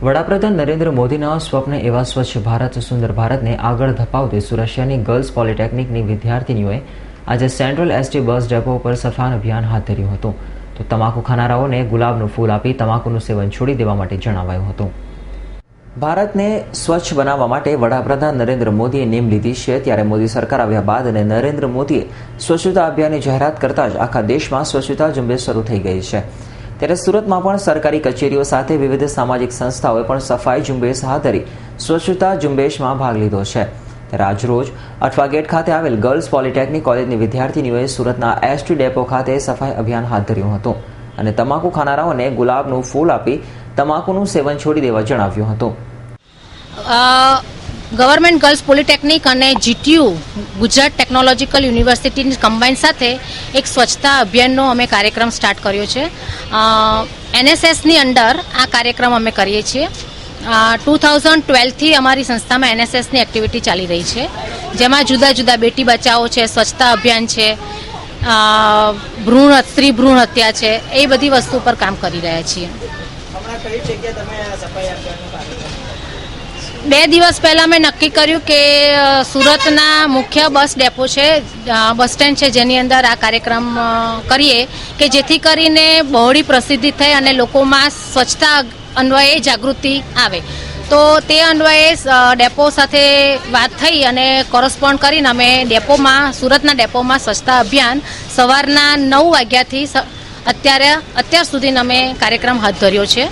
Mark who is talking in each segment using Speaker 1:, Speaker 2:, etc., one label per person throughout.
Speaker 1: વડાપ્રધાન નરેન્દ્ર મોદીના સ્વપ્ન એવા સ્વચ્છ ભારત સુંદર ભારતને આગળ ધપાવતી સુરત ગર્લ્સ પોલિટેકનિકની વિદ્યાર્થીનીઓએ આજે સેન્ટ્રલ એસટી બસ ડેપો પર સફાઈ અભિયાન હાથ ધર્યું હતું. તો તમાકુ ખાનારાઓને ગુલાબનું ફૂલ આપી તમાકુનું સેવન છોડી દેવા માટે જણાવાયું હતું. ભારતને સ્વચ્છ બનાવવા માટે વડાપ્રધાન નરેન્દ્ર મોદીએ નેમ લીધી છે. ત્યારે મોદી સરકાર આવ્યા બાદ અને નરેન્દ્ર મોદીએ સ્વચ્છતા અભિયાનની જાહેરાત કરતા જ આખા દેશમાં સ્વચ્છતા ઝુંબેશ શરૂ થઈ ગઈ છે. ત્યારે સુરતમાં પણ સરકારી કચેરીઓ સાથે વિવિધ સામાજિક સંસ્થાઓએ પણ સફાઈ ઝુંબેશ હાથ ધરી સ્વચ્છતા ઝુંબેશમાં ભાગ લીધો છે. ત્યારે આજરોજ અઠવા ગેટ ખાતે આવેલ ગર્લ્સ પોલિટેકનિક કોલેજની વિદ્યાર્થીનીઓએ સુરતના એસટી ડેપો ખાતે સફાઈ અભિયાન હાથ ધર્યું હતું અને તમાકુ ખાનારાઓને ગુલાબનું ફૂલ આપી તમાકુનું સેવન છોડી દેવા જણાવ્યું હતું.
Speaker 2: ગવર્મેન્ટ ગર્લ્સ પોલિટેકનિક અને જીટીયુ ગુજરાત ટેકનોલોજીકલ યુનિવર્સિટીની કમ્બાઇન સાથે એક સ્વચ્છતા અભિયાનનો અમે કાર્યક્રમ સ્ટાર્ટ કર્યો છે. એનએસએસની અંડર આ કાર્યક્રમ અમે કરીએ છીએ. 2012થી અમારી સંસ્થામાં એનએસએસની એક્ટિવિટી ચાલી રહી છે, જેમાં જુદા જુદા બેટી બચાવો છે, સ્વચ્છતા અભિયાન છે, સ્ત્રી ભ્રૂણ હત્યા છે, એ બધી વસ્તુ પર કામ કરી રહ્યા છીએ. 2 દિવસ પહેલા મેં નક્કી કર્યું કે સુરતના મુખ્ય બસ ડેપો છે, બસ સ્ટેન્ડ છે, જેની અંદર આ કાર્યક્રમ કરીએ કે જેથી કરીને બહોળી પ્રસિદ્ધિ થાય અને લોકોમાં સ્વચ્છતા અન્વયે જાગૃતિ આવે. તો તે અન્વયે ડેપો સાથે વાત થઈ અને કોરસ્પોન્ડ કરીને અમે ડેપોમાં સુરતના ડેપોમાં સ્વચ્છતા અભિયાન સવારના 9 વાગ્યાથી અત્યાર સુધી અમે કાર્યક્રમ હાથ ધર્યો છે.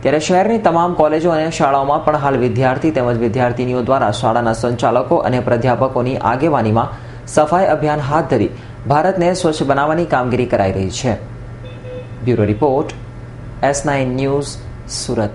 Speaker 1: ત્યારે શહેરની તમામ કોલેજો અને શાળાઓમાં પણ હાલ વિદ્યાર્થી તેમજ વિદ્યાર્થીનીઓ દ્વારા શાળાના સંચાલકો અને પ્રાધ્યાપકોની આગેવાનીમાં સફાઈ અભિયાન હાથ ધરી ભારતને સ્વચ્છ બનાવવાની કામગીરી કરાઈ રહી છે. Bureau report S9 news, Surat.